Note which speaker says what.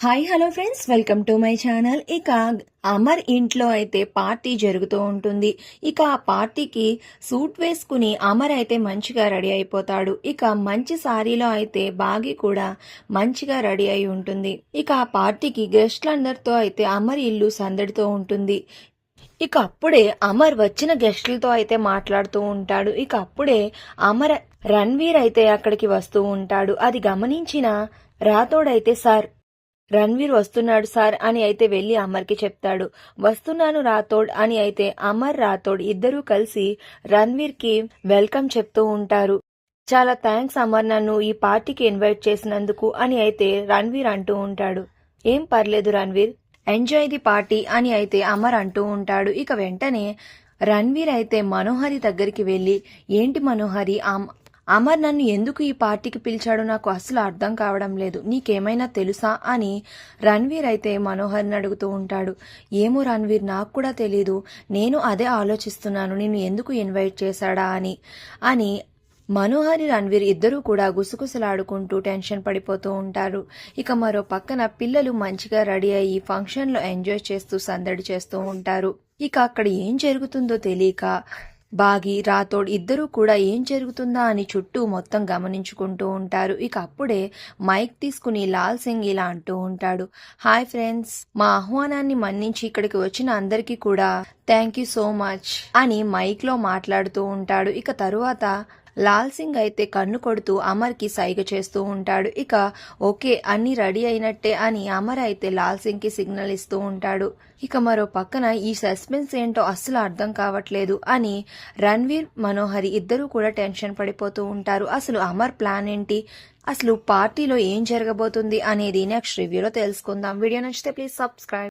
Speaker 1: Hi hello friends, welcome to my channel. ఇక అమర్ ఇంట్లో అయితే పార్టీ జరుగుతూ ఉంటుంది. ఇక ఆ పార్టీకి సూట్ వేసుకుని అమర్ అయితే మంచిగా రెడీ అయిపోతాడు. ఇక మంచి సారీలో అయితే బాగి కూడా మంచిగా రెడీ అయి ఉంటుంది. ఇక ఆ పార్టీకి గెస్ట్లందరితో అయితే అమర్ ఇల్లు సందడితో ఉంటుంది. ఇక అప్పుడే అమర్ వచ్చిన గెస్టులతో అయితే మాట్లాడుతూ ఉంటాడు. ఇక అప్పుడే అమర్ రణ్వీర్ అయితే అక్కడికి వస్తూ ఉంటాడు. అది గమనించిన రాథోడైతే, సార్ రణ్వీర్ వస్తున్నాడు సార్ అని అయితే వెళ్లి అమర్కి చెప్తాడు. వస్తున్నాను రాథోడ్ అని అయితే అమర్ రాథోడ్ ఇద్దరూ కలిసి రణ్వీర్ కి వెల్కమ్ చెప్తూ ఉంటారు. చాలా థ్యాంక్స్ అమర్, నన్ను ఈ పార్టీకి ఇన్వైట్ చేసినందుకు అని అయితే రణ్వీర్ అంటూ ఉంటాడు. ఏం పర్లేదు రణ్వీర్, ఎంజాయ్ ది పార్టీ అని అయితే అమర్ అంటూ ఉంటాడు. ఇక వెంటనే రణ్వీర్ అయితే మనోహరి దగ్గరికి వెళ్లి, ఏంటి మనోహరి, అమర్ నన్ను ఎందుకు ఈ పార్టీకి పిలిచాడో నాకు అసలు అర్థం కావడం లేదు, నీకేమైనా తెలుసా అని రణ్వీర్ అయితే మనోహర్ని అడుగుతూ ఉంటాడు. ఏమో రణ్వీర్, నాకు కూడా తెలీదు, నేను అదే ఆలోచిస్తున్నాను, నిన్ను ఎందుకు ఇన్వైట్ చేశాడా అని మనోహరి రణ్వీర్ ఇద్దరూ కూడా గుసగుసలాడుకుంటూ టెన్షన్ పడిపోతూ ఉంటారు. ఇక మరో పక్కన పిల్లలు మంచిగా రెడీ అయ్యి ఫంక్షన్లో ఎంజాయ్ చేస్తూ సందడి చేస్తూ ఉంటారు. ఇక అక్కడ ఏం జరుగుతుందో తెలియక బాగి రాథోడ్ ఇద్దరూ కూడా ఏం జరుగుతుందా అని చుట్టూ మొత్తం గమనించుకుంటూ ఉంటారు. ఇక అప్పుడే మైక్ తీసుకుని లాల్ సింగ్ ఇలా అంటూ ఉంటాడు. హాయ్ ఫ్రెండ్స్, మా ఆహ్వానాన్ని మన్నించి ఇక్కడికి వచ్చిన అందరికీ కూడా థ్యాంక్ యూ సో మచ్ అని మైక్ లో మాట్లాడుతూ ఉంటాడు. ఇక తరువాత లాల్ సింగ్ అయితే కన్ను కొడుతూ అమర్ కి సైగ చేస్తూ ఉంటాడు. ఇక ఓకే, అన్ని రెడీ అయినట్టే అని అమర్ అయితే లాల్ సింగ్ కి సిగ్నల్ ఇస్తూ ఉంటాడు. ఇక మరో పక్కన ఈ సస్పెన్స్ ఏంటో అస్సలు అర్థం కావట్లేదు అని రణ్వీర్ మనోహరి ఇద్దరూ కూడా టెన్షన్ పడిపోతూ ఉంటారు. అసలు అమర్ ప్లాన్ ఏంటి, అసలు పార్టీలో ఏం జరగబోతుంది అనేది నెక్స్ట్ రివ్యూలో తెలుసుకుందాం. వీడియో నచ్చితే ప్లీజ్ సబ్స్క్రైబ్.